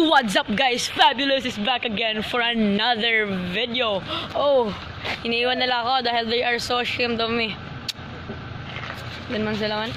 What's up guys? Fabulous is back again for another video. Oh, iniwan nila ako dahil they are so ashamed of me. Yan man sila man.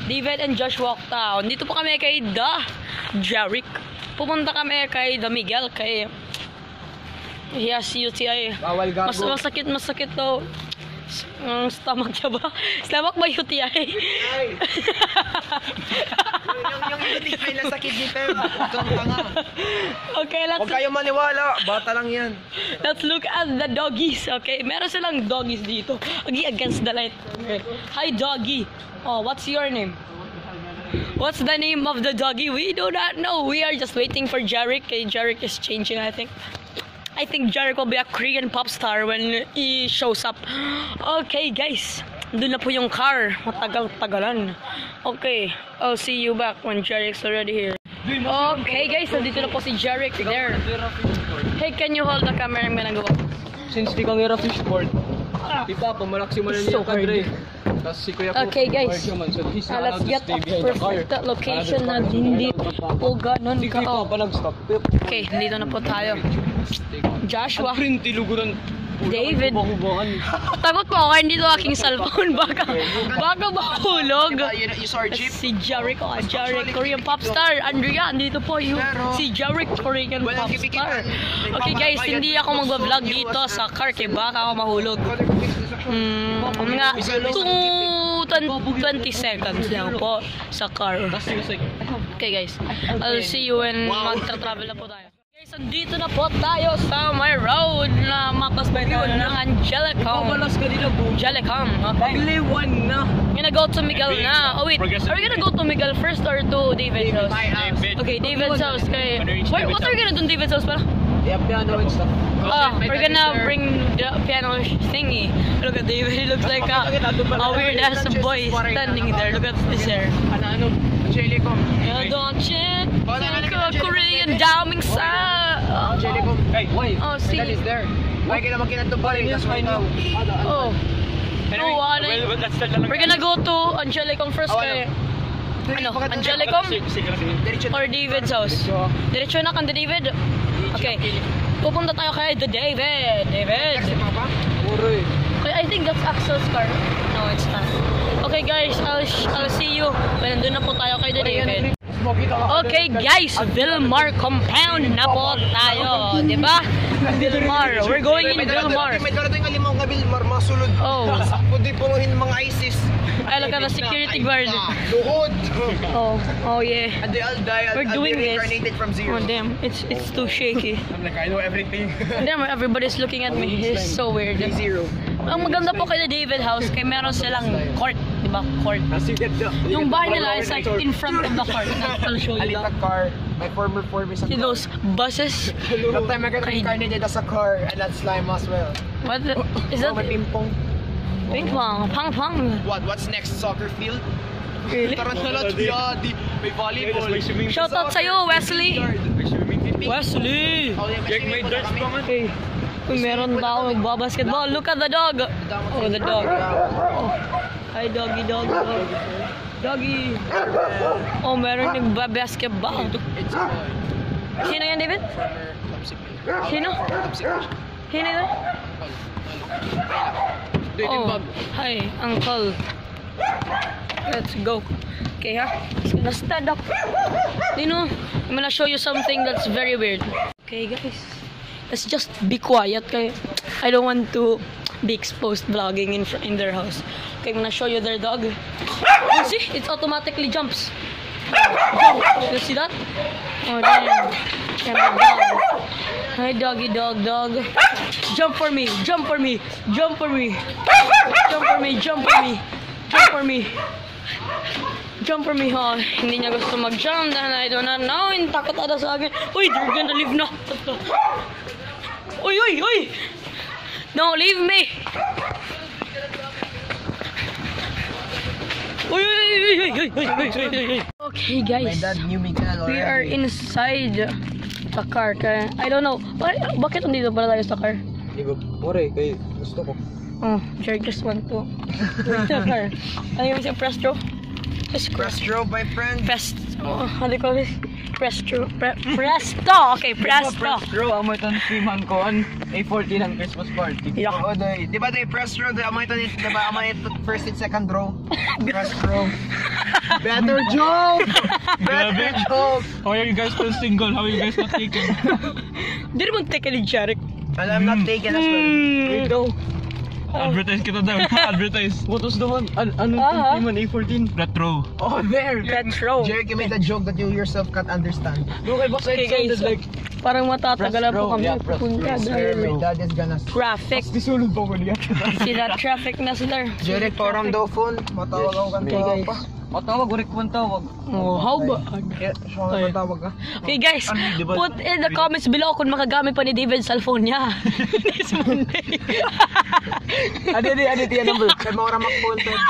David and Josh walked down. Dito po kami kay The Jeric. Pupunta kami kay The Miguel. Kay he has UTI. Masakit daw. Stomach niya ba? Stomach ba UTI? yung UTI na sakit ni Pem. Okay, let's... Huwag kayo maniwala. Bata lang yan. Let's look at the doggies. Okay, meron silang doggies dito. Against the light. Okay. Hi doggy. Oh, what's your name? What's the name of the doggy? We do not know. We are just waiting for Jeric. Okay, Jeric is changing, I think. I think Jeric will be a Korean pop star when he shows up. Okay, guys. Doon na po yung car. Matagal-tagalan. Okay, I'll see you back when Jeric's already here. Okay, guys. Nandito na po si Jeric there. Hey, can you hold the camera? I'm gonna go up. Since di kang hira fishboard, di pa, pamalaksi mo na niya yung kadre. Okay guys, let's get a perfect location na hindi po ganun ka. Okay, dito na po tayo. Joshua, David. Takot po ako, hindi to aking cellphone. Baka mahulog. Si Jeric, Jeric, Korean pop star. Andrea, dito po yung si Jeric, Korean pop star. Okay guys, hindi ako mag-vlog dito sa car kaya baka ako mahulog. Mga 20 seconds lang po sa car. Okay guys, I'll see you when magta-travel na po tayo. Guys, andito na po tayo sa my road na matasbayuan ng Angelicum. Angelicum, okay. I'm gonna go to Miguel na. Oh wait, are we gonna go to Miguel first or to David's house? Okay, David's house. Okay. What are we gonna do in David's house pala? Yeah, piano and stuff. We're gonna bring the piano thingy. Look at David, he looks like a weird ass boy standing there. Look at this hair. Angelicum. Don't check. Korean daming sa. Angelicum. Hey, why? Oh, see. That is there. Why ka naman kinatubali? That's why now. Oh. We're gonna go to Angelicum first kay Angelicum or David's house. Diretso na kan David. Okay. Pupunta tayo kay the David. Okay, I think that's Axel's car. No, it's not. Okay guys, I'll see you when nandun na po tayo kay the David. Okay guys, Vilmar compound na po tayo, di ba? Vilmar, we're going in Vilmar. May darating ang limang ka Vilmar, masulod. Oh. Kundi punuhin mga ISIS. I look at the security guard. Luhod. Oh yeah. And they all die. We're doing this. From zero. Oh damn, it's too shaky. I'm like, I know everything. Damn, everybody's looking at me. It's so weird. Zero. Ang maganda po kay the David house, kay meron silang court, di ba? Court. Yung bahay nila is like in front of the court. I'll show you that. Car. My former form is a See car. those buses? That time I got reincarnated as a car and that's slime as well. What is that? Ping pong. Ping pong. Pang. What's next? Soccer field? Really? May volleyball. Shout out sa'yo, Wesley. Wesley! Check my darts pa man. Hey. Uy, meron ba ako magbabasketball? Look at the dog! Oh, the dog. Oh. Hi, doggy. Doggy. Oh, meron nagbabasketball. Sino yan, David? Sino yan? Oh, hi, uncle. Let's go. Okay, ha? Let's stand up. You know, I'm gonna show you something that's very weird. Okay, guys. Let's just be quiet. Okay? I don't want to be exposed vlogging in their house. Okay, I'm gonna show you their dog. You see? It automatically jumps. You see that? Oh, damn. Yeah, my dog. Hi, doggy dog. Jump for me. Jump for me, ha? Hindi niya gusto mag-jump dahil I do not know. Takot ada sa akin. Uy, they're gonna leave na. Uy! Don't leave me! Uy! Okay, guys. We are inside the car. Kaya, I don't know. Bakit nandito pala tayo sa car? Kaya gusto ko. Oh, Jared just want to wait the car. Ano yung siya, Prestro? Prestro, my friend. How do you call this? Presto. Presto! Okay, Presto. Presto, amoy tan streaman ko an A14 ang Christmas party. Yeah. Oo, di ba tayo press row? Amay ito, di ba amay ito first and second row? Press row. Better joke! Better joke! How are you guys still single? How are you guys not taken? Di naman take ni Jarek. And I'm not taken as well. Wait daw. Advertise kita daw. Advertise. Photos daw. Anong streaman A14? Retro. Oh, there! Retro. Jeric, you made a joke that you yourself can't understand. Okay, boss, Okay guys, parang matatagalan po kami. Punta Sir, my dahil dad is gonna... traffic. Disulod pa ko niya. Sila traffic na sila. Jeric, parang daw phone. Matawag ako Okay kanto guys. pa. Matawag, urik mo ang tawag. Oh, how ba? Kaya, siya matawag ka. Okay guys, put in the comments below kung makagamit pa ni David sa cellphone niya. This Monday. Adi, tiyan number. Kaya mga ramak phone, Ted.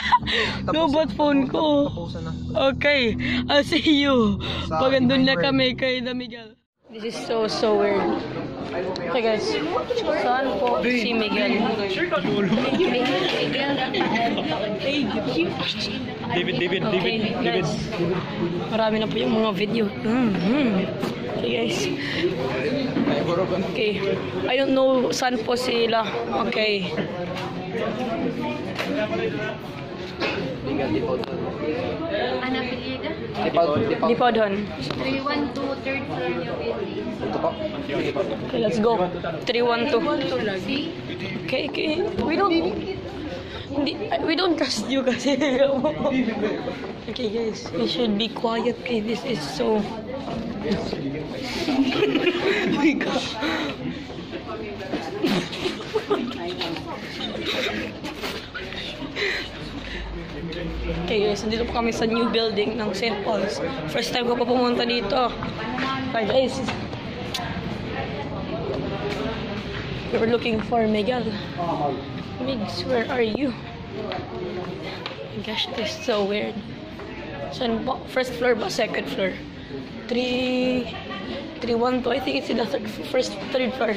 No, but phone ko. Tapusan na. Okay, I'll see you. Sa Pag andun na Miguel. kami kay Da Miguel. This is so weird. Okay guys, saan po si Miguel? David. Okay, guys. Marami na po yung mga video. Okay guys. Okay. I don't know saan po sila. Okay. Ana Pilida. Di pa doon. 312 third floor niyo building. Okay, let's go. 312. Okay. We don't trust you kasi. Okay guys, we should be quiet. Okay, this is so... Oh my God. Okay guys, nandito po kami sa new building ng St. Paul's. First time ko pa pumunta dito. Hi guys. We're looking for Miguel. Migs, where are you? Oh my gosh, this is so weird. Saan ba? First floor ba? Second floor? 312. I think it's in the third floor.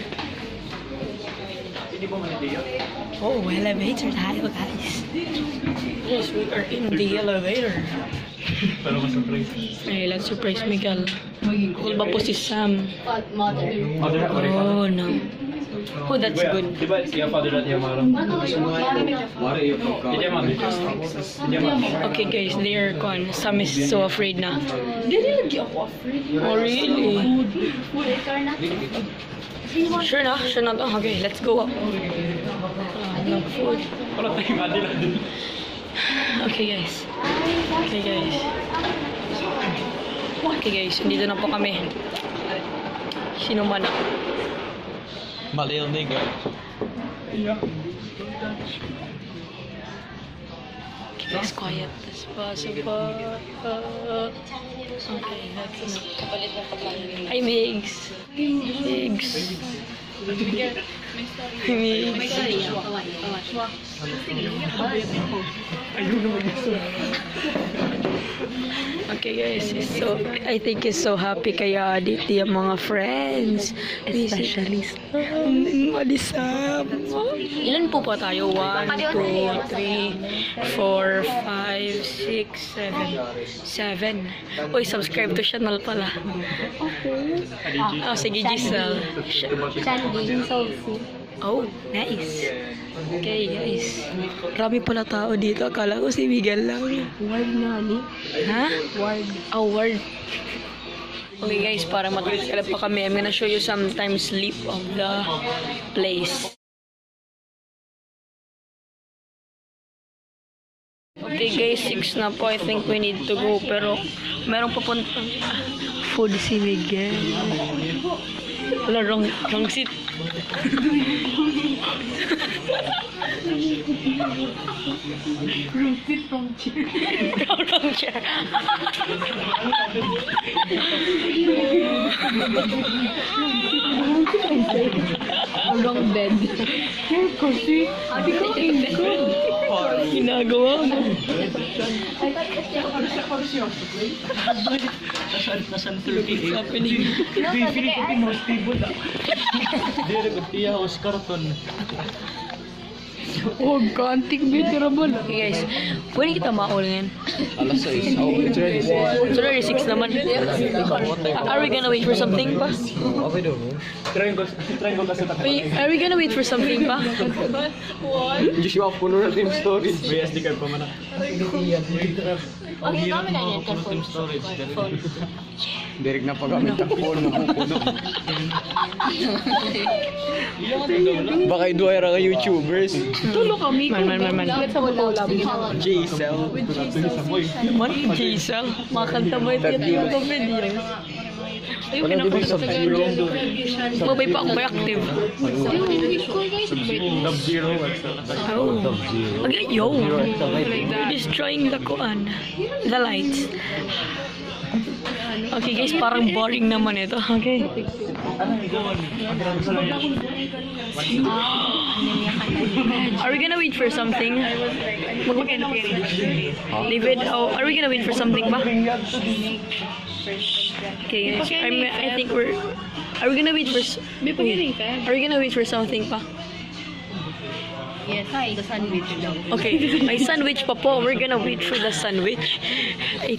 Oh, elevator tayo guys. Yes, we are in the elevator. Pero ma-surprise. Ay, let's surprise Miguel. Cool ba po si Sam? Mother. Oh no. Oh, that's good. Di ba siya father natin yung marang? Okay guys, they're gone. Sam is so afraid na. Dili lagi ako afraid. Oh really? Sure na? Sure na to? Okay, let's go up. No food. Wala tayong adila dun. Okay guys. Okay guys, dito na po kami. Sino man ako? Malil nigga. Keep as quiet as possible. Okay, that's enough. Hi, Migs. Migs. Okay guys, I think he's so happy kaya dito yung mga friends. Especially Sam. Ilan po pa tayo? 1, 2, 3, 4, 5, 6, 7. 7. Uy, subscribe to channel pala. Okay. Oh, sige Giselle. Sandy, Sophie. Oh, nice. Okay, guys. Marami pala tao dito. Akala ko si Miguel lang. Ward na ni. Ha? Ward. Oh, ward. Okay, guys. Para matuloy pa kami, I'm gonna show you some time sleep of the place. Okay, guys. 6 na po. I think we need to go. Pero, merong papuntang food si Miguel. Wala, wrong seat. Wrong chair. Wrong bed. Ginagawa mo. Nasan 38? Happening. Philippine house table ah. Dire ko tiya house karton. Oh, kanting miserable. Okay guys, pwede kita maulin. Alas 6. Oh, it's ready. It's already 6 naman. Are we gonna wait for something pa? Okay daw. Try ko kasi Are we gonna wait for something pa? Joshua, puno na team storage. May SD card pa man. Okay, kami na yan. Team storage. Direk na pag-gamit ang phone mo. Baka i-duay ra ka YouTubers. Tulo kami. Man. Gamit sa collab. J-Cell. What? Giselle? Mga kanta mo ito yung videos. Ayun, Sub-Zero. mabay pa ako may active. Sub-Zero. Oh. Okay, yo. We're destroying the kuan. The lights. Okay guys, parang boring naman ito. Okay. Are we gonna wait for something? David, are we gonna wait for something ba? Okay guys, I think are we gonna wait for are we gonna wait for something pa? Yes, hi. The sandwich daw. Okay, may sandwich pa po. We're gonna wait for the sandwich.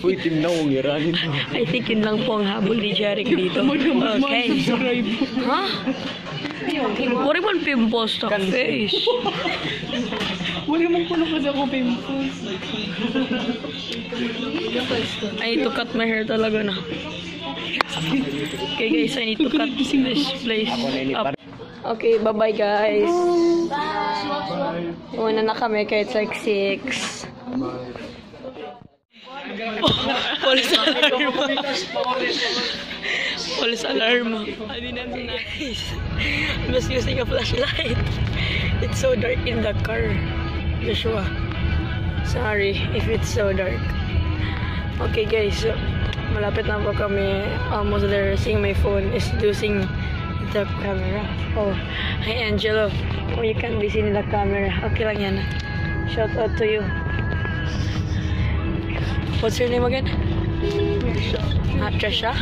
Uy, team na kong iranin. I think yun lang po ang habol ni Jeric dito. Okay. Ha? Wala man pimples sa face. Wala mong puno kasi ako pimples. I need to cut my hair talaga na. Okay guys, I need to cut this place up. Okay, bye-bye guys. Una na kami kahit like 6. Police alarm. Police alarm. I didn't nice. I was using a flashlight. It's so dark in the car. Joshua. Sorry if it's so dark. Okay guys, malapit na po kami. Almost there. Seeing my phone is losing the camera. Oh, hi Angelo. Oh, you can't be seen in the camera. Okay lang yan. Shout out to you. What's your name again? Trisha.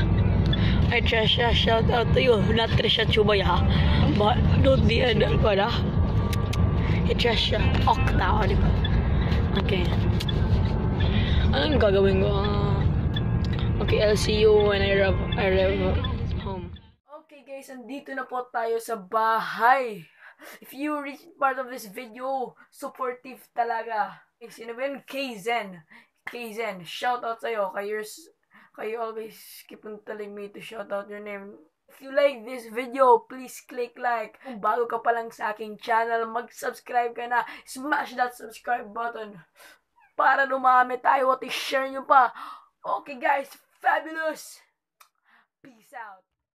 Hi Trisha, shout out to you. Not Trisha Chubay ha. But don't be a wala. Hey Trisha. Okta, di ba? Okay. Anong gagawin ko? Okay, I'll see you when I arrive home. Okay guys, andito na po tayo sa bahay. If you reach part of this video, supportive talaga. Sino ba yun? Kzen, shout out sa'yo. Kayo always keep on telling me to shout out your name. If you like this video, please click like. Kung bago ka pa lang sa aking channel, mag-subscribe ka na. Smash that subscribe button para dumami tayo at i-share nyo pa. Okay guys, fabulous! Peace out!